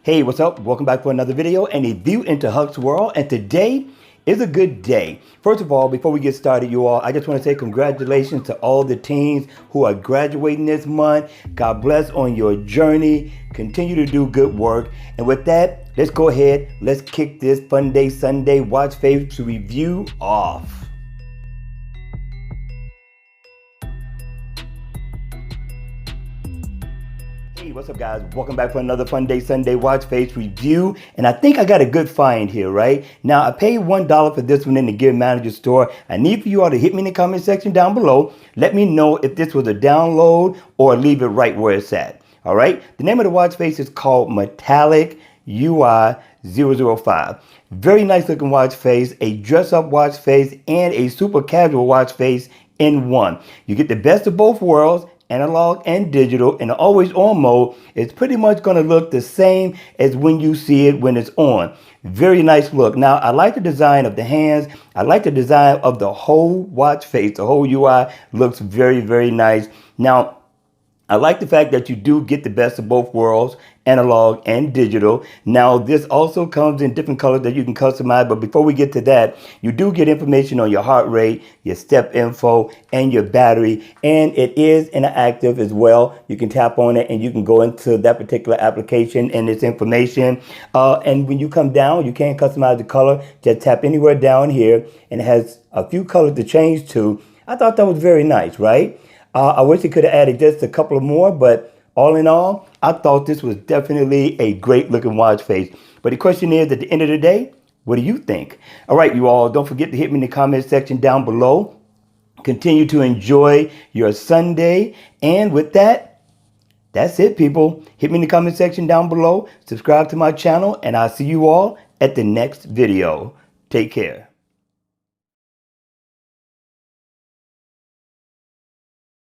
Hey, what's up? Welcome back for another video and a view into Huck's world. And today is a good day. First of all, before we get started, you all, I just want to say congratulations to all the teens who are graduating this month. God bless on your journey. Continue to do good work. And with that, let's go ahead. Let's kick this Funday Sunday watch face review off. Hey, what's up guys? Welcome back for another Funday Sunday watch face review. And I think I got a good find here, right? Now, I paid $1 for this one in the Gear Manager store. I need for you all to hit me in the comment section down below. Let me know if this was a download or leave it right where it's at. All right? The name of the watch face is called MetalicUI 005. Very nice looking watch face, a dress up watch face, and a super casual watch face in one. You get the best of both worlds, analog and digital, and the always on mode is pretty much going to look the same as when you see it when it's on. Very nice look. Now, I like the design of the hands. I like the design of the whole watch face. The whole UI looks very, very nice. Now, I like the fact that you do get the best of both worlds, analog and digital. Now, this also comes in different colors that you can customize, but before we get to that, you do get information on your heart rate, your step info, and your battery, and it is interactive as well. You can tap on it and you can go into that particular application and its information. And when you come down, you can't customize the color. Just tap anywhere down here, and it has a few colors to change to. I thought that was very nice, right? I wish it could have added just a couple of more, but all in all, I thought this was definitely a great looking watch face. But the question is, at the end of the day, what do you think? All right, you all, don't forget to hit me in the comment section down below. Continue to enjoy your Sunday. And with that, that's it, people. Hit me in the comment section down below. Subscribe to my channel, and I'll see you all at the next video. Take care.